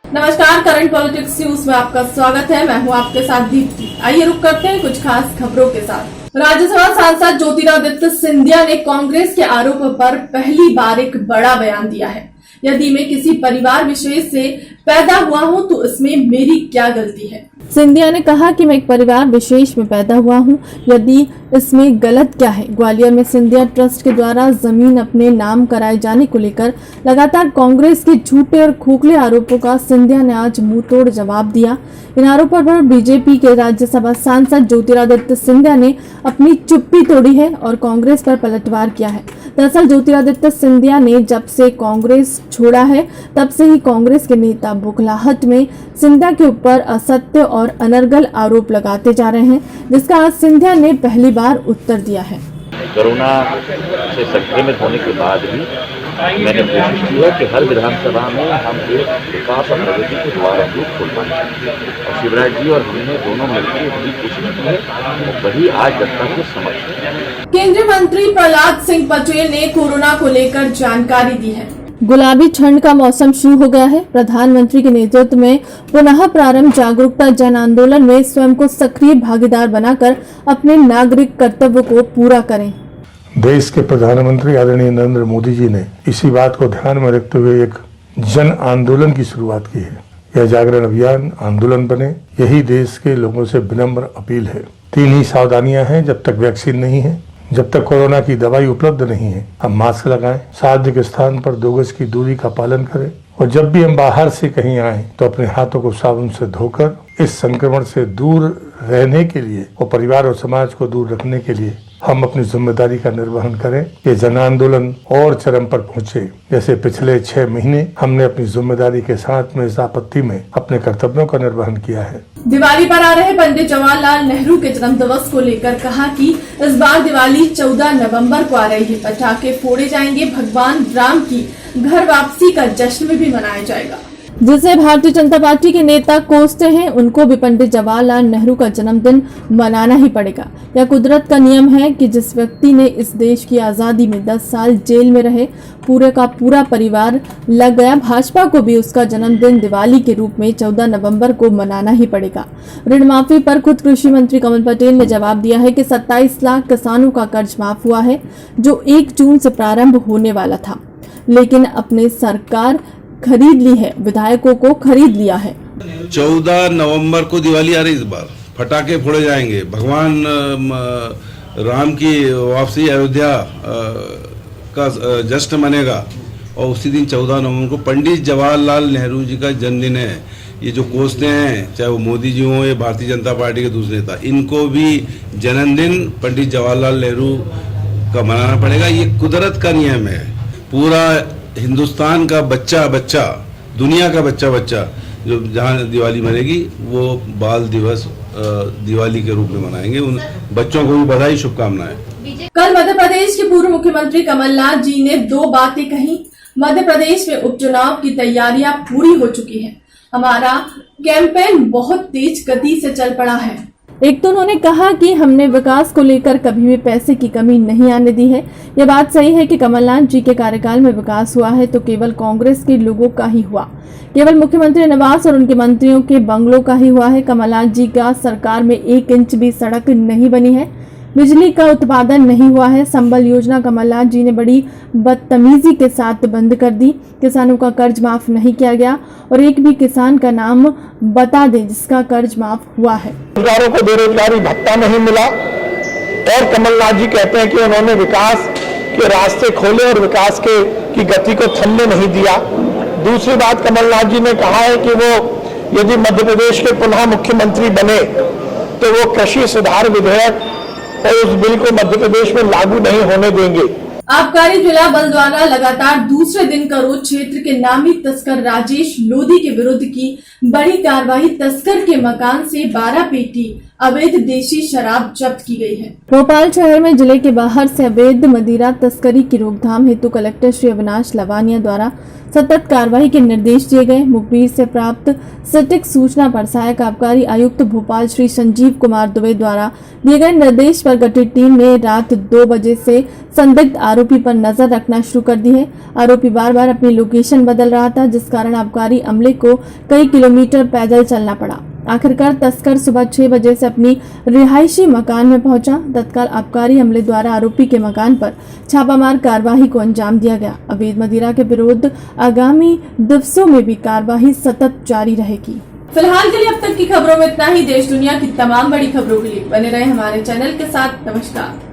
नमस्कार, current politics news में आपका स्वागत है। मैं हूं आपके साथ दीप्ति। आइए रुक करते हैं कुछ खास खबरों के साथ। राज्यसभा सांसद ज्योतिरादित्य सिंधिया ने कांग्रेस के आरोप पर पहली बार एक बड़ा बयान दिया है। यदि मैं किसी परिवार विशेष से पैदा हुआ हूं तो इसमें मेरी क्या गलती है। सिंधिया ने कहा कि मैं एक परिवार विशेष में पैदा हुआ हूं, यदि इसमें गलत क्या है। ग्वालियर में सिंधिया ट्रस्ट के द्वारा जमीन अपने नाम कराए जाने को लेकर लगातार कांग्रेस के झूठे और खोखले आरोपों का सिंधिया ने आज मुंहतोड़ जवाब दिया। इन आरोपों पर बीजेपी के राज्यसभा सांसद ज्योतिरादित्य सिंधिया ने अपनी चुप्पी तोड़ी है और कांग्रेस पर पलटवार किया है। दरअसल ज्योतिरादित्य सिंधिया ने जब से कांग्रेस छोड़ा है तब से ही कांग्रेस के नेता बुखलाहट में सिंधिया के ऊपर असत्य और अनर्गल आरोप लगाते जा रहे हैं, जिसका आज सिंधिया ने पहली बार उत्तर दिया है। कोरोना से संक्रमित होने के बाद भी मैंने कोशिश की है कि हर विधानसभा में हम एक विकास और प्रगति के द्वार खोल पाएं और शिवराज जी और हमने दोनों मिलकर अपनी कोशिश की है और वही आज जनता के समक्ष है। केंद्रीय मंत्री प्रहलाद सिंह पटेल ने कोरोना को लेकर जानकारी दी है। गुलाबी ठंड का मौसम शुरू हो गया है। प्रधानमंत्री के नेतृत्व में पुनः प्रारंभ जागरूकता जन आंदोलन में स्वयं को सक्रिय भागीदार बनाकर अपने नागरिक कर्तव्य को पूरा करें। देश के प्रधानमंत्री आदरणीय नरेंद्र मोदी जी ने इसी बात को ध्यान में रखते हुए एक जन आंदोलन की शुरुआत की है। यह जागरण अभियान आंदोलन बने, यही देश के लोगों से विनम्र अपील है। 3 ही सावधानियां हैं जब तक वैक्सीन नहीं है, जब तक कोरोना की दवाई उपलब्ध नहीं है। हम मास्क लगाएं, सार्वजनिक स्थान पर 2 गज की दूरी का पालन करें और जब भी हम बाहर से कहीं आए तो अपने हाथों को साबुन से धोकर इस संक्रमण से दूर रहने के लिए और परिवार और समाज को दूर रखने के लिए हम अपनी जिम्मेदारी का निर्वहन करें। ये जन आंदोलन और चरम पर पहुंचे। जैसे पिछले 6 महीने हमने अपनी जिम्मेदारी के साथ में इस आपत्ति में अपने कर्तव्यों का निर्वहन किया है। दिवाली पर आ रहे पंडित जवाहरलाल नेहरू के जन्म दिवस को लेकर कहा कि इस बार दिवाली 14 नवंबर को आ रही है। पटाखे फोड़े जाएंगे, भगवान राम की घर वापसी का जश्न भी मनाया जाएगा। जिसे भारतीय जनता पार्टी के नेता कोसते हैं, उनको भी पंडित जवाहरलाल नेहरू का जन्मदिन मनाना ही पड़ेगा। यह कुदरत का नियम है कि जिस व्यक्ति ने इस देश की आजादी में 10 साल जेल में रहे, पूरे का पूरा परिवार लग गया। भाजपा को भी उसका जन्मदिन दिवाली के रूप में 14 नवंबर को मनाना ही पड़ेगा। ऋण माफी पर खुद कृषि मंत्री कमल पटेल ने जवाब दिया है कि 27 लाख किसानों का कर्ज माफ हुआ है, जो 1 जून से प्रारंभ होने वाला था, लेकिन अपने सरकार खरीद ली है, विधायकों को खरीद लिया है। 14 नवंबर को दिवाली आ रही, इस बार फटाके फोड़े जाएंगे, भगवान राम की वापसी अयोध्या का जश्न मनेगा और उसी दिन 14 नवंबर को पंडित जवाहरलाल नेहरू जी का जन्मदिन है। ये जो कोसते हैं, चाहे वो मोदी जी हों या भारतीय जनता पार्टी के दूसरे नेता, इनको भी जन्मदिन पंडित जवाहरलाल नेहरू का मनाना पड़ेगा। ये कुदरत का नियम है। पूरा हिंदुस्तान का बच्चा दुनिया का बच्चा जो जहाँ दिवाली मनेगी वो बाल दिवस दिवाली के रूप में मनाएंगे। उन बच्चों को भी बधाई, शुभकामनाएं। कल मध्य प्रदेश के पूर्व मुख्यमंत्री कमलनाथ जी ने 2 बातें कही। मध्य प्रदेश में उपचुनाव की तैयारियां पूरी हो चुकी हैं। हमारा कैंपेन बहुत तेज गति से चल पड़ा है। एक तो उन्होंने कहा कि हमने विकास को लेकर कभी भी पैसे की कमी नहीं आने दी है। यह बात सही है कि कमलनाथ जी के कार्यकाल में विकास हुआ है तो केवल कांग्रेस के लोगों का ही हुआ, केवल मुख्यमंत्री निवास और उनके मंत्रियों के बंगलों का ही हुआ है। कमलनाथ जी का सरकार में 1 इंच भी सड़क नहीं बनी है, बिजली का उत्पादन नहीं हुआ है। संबल योजना कमलनाथ जी ने बड़ी बदतमीजी के साथ बंद कर दी। किसानों का कर्ज माफ नहीं किया गया और एक भी किसान का नाम बता दें जिसका कर्ज माफ हुआ है। बेरोजगारों को बेरोजगारी भत्ता नहीं मिला और कमलनाथ जी कहते हैं कि उन्होंने विकास के रास्ते खोले और विकास की गति को थमने नहीं दिया। दूसरी बात, कमलनाथ जी ने कहा है कि वो यदि मध्य प्रदेश के पुनः मुख्यमंत्री बने तो वो कृषि सुधार विधेयक और उस बिल को मध्य प्रदेश में लागू नहीं होने देंगे। आबकारी जिला बल द्वारा लगातार दूसरे दिन करोल क्षेत्र के नामी तस्कर राजेश लोधी के विरुद्ध की बड़ी कार्रवाई। तस्कर के मकान से 12 पेटी अवैध देशी शराब जब्त की गई है। भोपाल शहर में जिले के बाहर से अवैध मदिरा तस्करी की रोकथाम हेतु कलेक्टर श्री अविनाश लवानिया द्वारा सतत कार्रवाई के निर्देश दिए गए। मुखबिर से प्राप्त सटीक सूचना पर सहायक आबकारी आयुक्त भोपाल श्री संजीव कुमार दुबे द्वारा दिए गए निर्देश पर गठित टीम ने रात 2 बजे से संदिग्ध आरोपी पर नजर रखना शुरू कर दी है। आरोपी बार बार अपनी लोकेशन बदल रहा था, जिस कारण आबकारी अमले को कई किलोमीटर पैदल चलना पड़ा। आखिरकार तस्कर सुबह 6 बजे से अपनी रिहायशी मकान में पहुंचा। तत्काल आबकारी अमले द्वारा आरोपी के मकान पर छापामार कार्रवाई को अंजाम दिया गया। अवैध मदिरा के विरुद्ध आगामी दिवसों में भी कार्रवाई सतत जारी रहेगी। फिलहाल के लिए अब तक की खबरों में इतना ही। देश दुनिया की तमाम बड़ी खबरों के लिए बने रहे हमारे चैनल के साथ। नमस्कार।